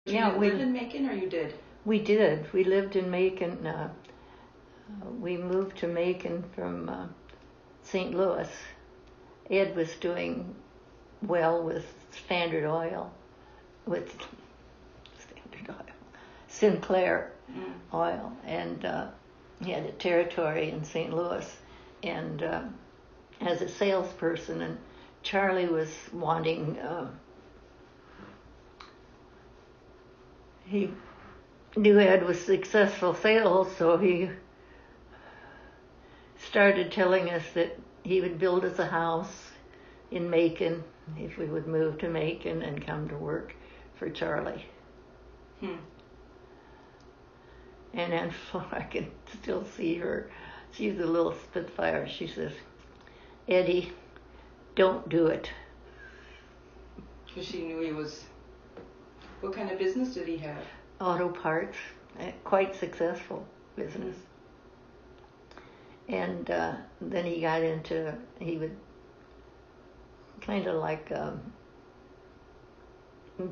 Yeah, you live in Macon, or you did? We did. We lived in Macon. We moved to Macon from St. Louis. Ed was doing well with Standard Oil, Sinclair Oil, and he had a territory in St. Louis, and as a salesperson, and Charlie was wanting. He knew Ed was successful sales, so he started telling us that he would build us a house in Macon if we would move to Macon and come to work for Charlie. And Aunt Flora, I can still see her. She's a little spitfire. She says, "Eddie, don't do it." Because she knew he was... What kind of business did he have? Auto parts, quite successful business. And then he got into, he would kind of like a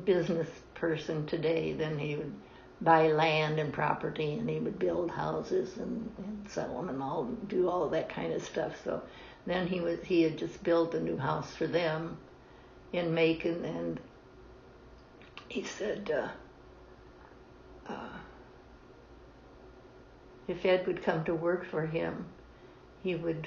business person today. Then he would buy land and property, and he would build houses and sell them and do all that kind of stuff. So then he had just built a new house for them in Macon, and he said if Ed would come to work for him, he would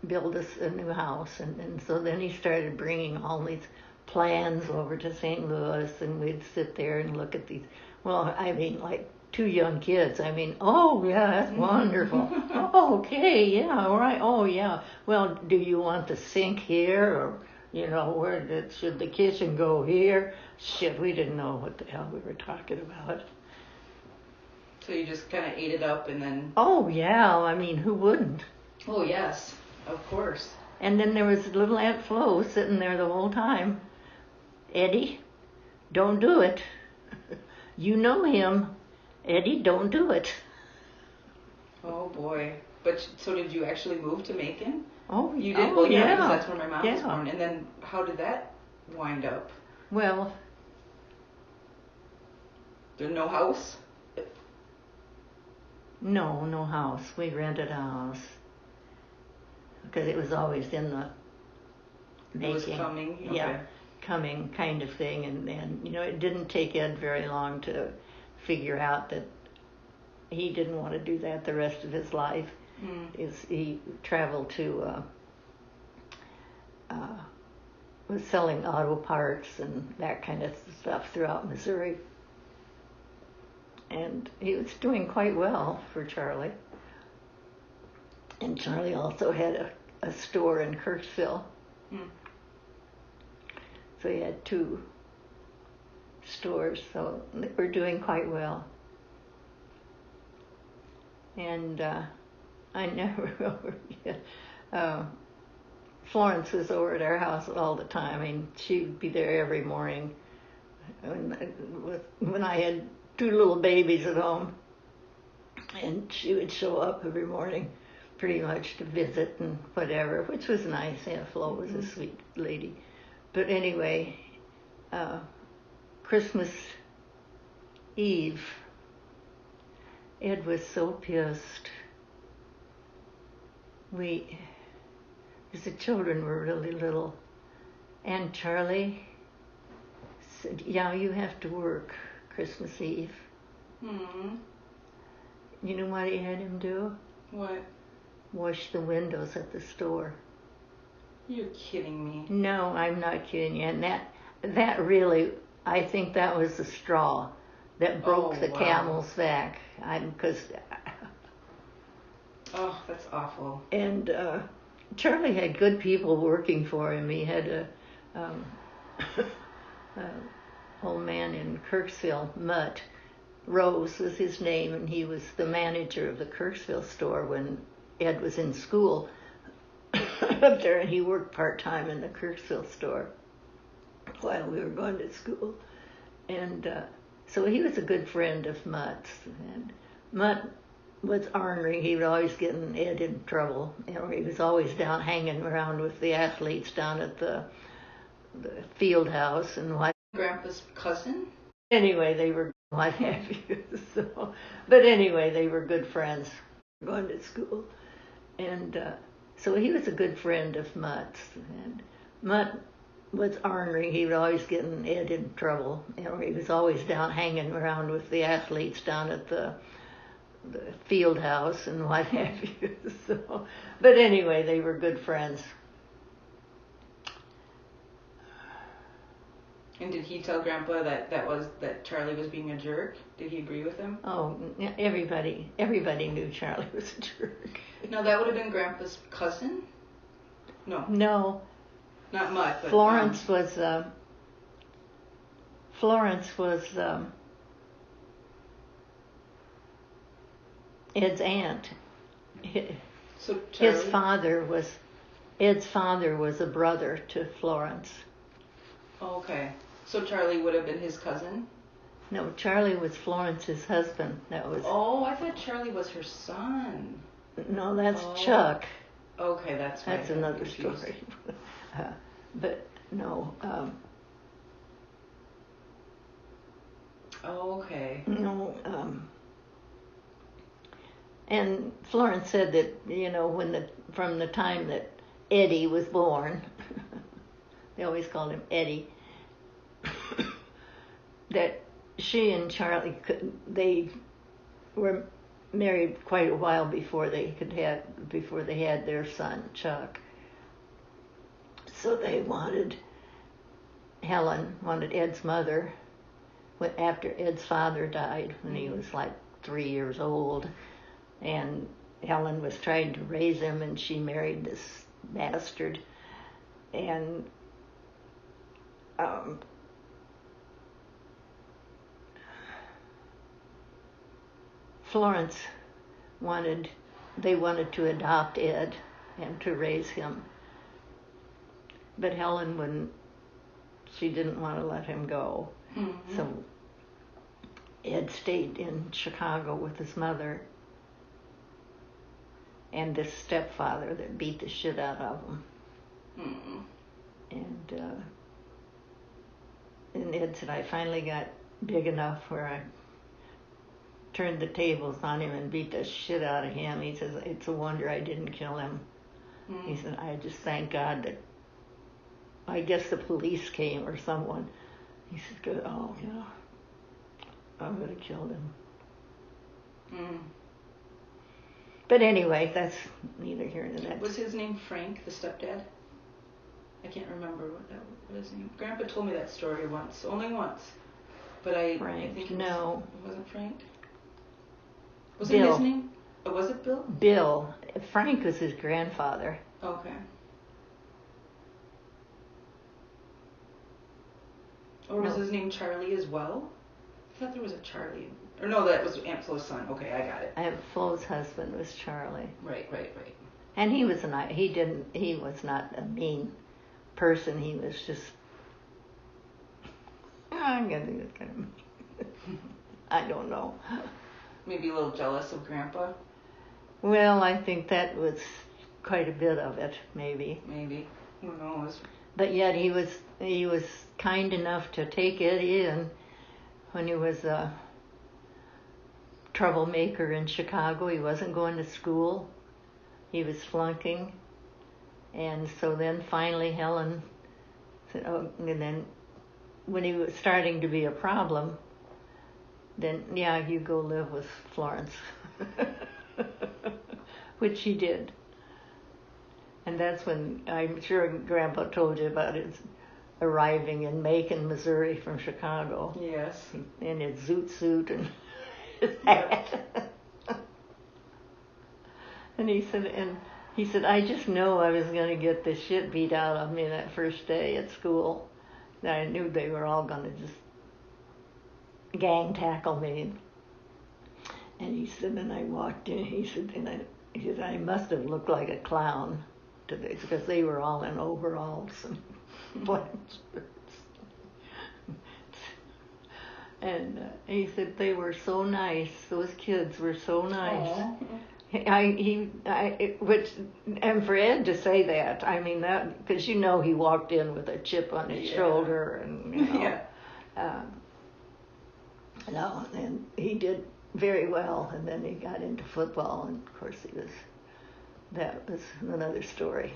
build us a new house. And so then he started bringing all these plans over to St. Louis, and we'd sit there and look at these. Well, I mean, like two young kids. I mean, oh, yeah, that's wonderful. Oh, okay, yeah, all right. Oh, yeah. Well, do you want the sink here, or, should the kitchen go here? Shit, we didn't know what the hell we were talking about. So you just kind of ate it up and then... Oh, yeah, I mean, who wouldn't? Oh, yes, of course. And then there was little Aunt Flo sitting there the whole time. "Eddie, don't do it. You know him. Eddie, don't do it." Oh, boy. But so did you actually move to Macon? Oh, you did. Oh, yeah. Because that's where my mom was born. And then how did that wind up? Well, There's no house? No house. We rented a house because it was always in the making. It was coming? Okay. Yeah, coming kind of thing. And it didn't take Ed very long to figure out that he didn't want to do that the rest of his life. He traveled to was selling auto parts and that kind of stuff throughout Missouri, and he was doing quite well for Charlie. And Charlie also had a store in Kirksville, so he had two stores, so they were doing quite well. And I never Florence was over at our house all the time. I mean, she would be there every morning. When I had two little babies at home, and she would show up every morning pretty much to visit and whatever, which was nice. Aunt Flo was a sweet lady. But anyway, Christmas Eve, Ed was so pissed. Because the children were really little, and Charlie said, "Yeah, you have to work Christmas Eve." You know what he had him do? What? Wash the windows at the store. You're kidding me. No, I'm not kidding you. And that really, I think that was the straw that broke the camel's back. Oh, that's awful. And Charlie had good people working for him. He had a old man in Kirksville, Mutt. Rose was his name, and he was the manager of the Kirksville store when Ed was in school up there, and he worked part-time in the Kirksville store while we were going to school. And so he was a good friend of Mutt's. And Mutt was ornery. He was always getting Ed in trouble. He was always down hanging around with the athletes down at the field house and what. Grandpa's cousin? Anyway, they were what have you. So, but anyway, they were good friends going to school, and so he was a good friend of Mutt's. And Mutt was ornery. He would always get Ed in trouble. You know, he was always down hanging around with the athletes down at the field house and what have you. So, but anyway, they were good friends. And did he tell Grandpa that Charlie was being a jerk? Did he agree with him? Oh, everybody knew Charlie was a jerk. No, that would have been Grandpa's cousin? No. No. Not Mutt, but Florence was Ed's aunt. So Charlie, Ed's father was a brother to Florence. Oh, okay. So Charlie would have been his cousin? No, Charlie was Florence's husband. That was. Oh, I thought Charlie was her son. No, that's Chuck. Okay, that's why That's another story. But no. Okay. No. And Florence said that, you know, from the time that Eddie was born, they always called him Eddie, that she and Charlie they were married quite a while before they had their son Chuck. So Helen wanted Ed's mother after Ed's father died when he was like 3 years old, and Helen was trying to raise him, and she married this bastard, and Florence wanted to adopt Ed and to raise him, but Helen she didn't want to let him go. Mm-hmm. So Ed stayed in Chicago with his mother and this stepfather that beat the shit out of him. Mm-hmm. And Ed said, I finally got big enough where I turned the tables on him and beat the shit out of him. He says, it's a wonder I didn't kill him. Mm-hmm. He said, I just thank God that I guess the police came or someone. He said, oh, yeah, I would have killed him. Mm. But anyway, that's neither here nor there. Was his name Frank, the stepdad? I can't remember what his name. Grandpa told me that story once, only once. But I think it wasn't Frank. Was it his name? Oh, was it Bill? Bill. Frank was his grandfather. Okay. Or was his name Charlie as well? I thought there was a Charlie. Or no, that was Aunt Flo's son. Okay, I got it. Aunt Flo's husband was Charlie. Right. And he was not a mean person. He was just, I'm gonna do this kind of. I don't know. Maybe a little jealous of Grandpa. Well, I think that was quite a bit of it, maybe. Maybe. Who knows? But yet he was kind enough to take Eddie in when he was a troublemaker in Chicago. He wasn't going to school. He was flunking. And so then finally Helen said, oh, and then when he was starting to be a problem, then, yeah, you go live with Florence. Which he did. And that's when, I'm sure Grandpa told you about his arriving in Macon, Missouri from Chicago. Yes. In his zoot suit and his hat. And he said, I just know I was going to get the shit beat out of me that first day at school. And I knew they were all going to just gang tackle me. And he said, and I walked in, he said, I must have looked like a clown to this, because they were all in overalls and black shirts. And he said they were so nice. Those kids were so nice. And for Ed to say that, I mean that, because you know he walked in with a chip on his shoulder, and you know. No, and he did very well, and then he got into football, and of course that was another story.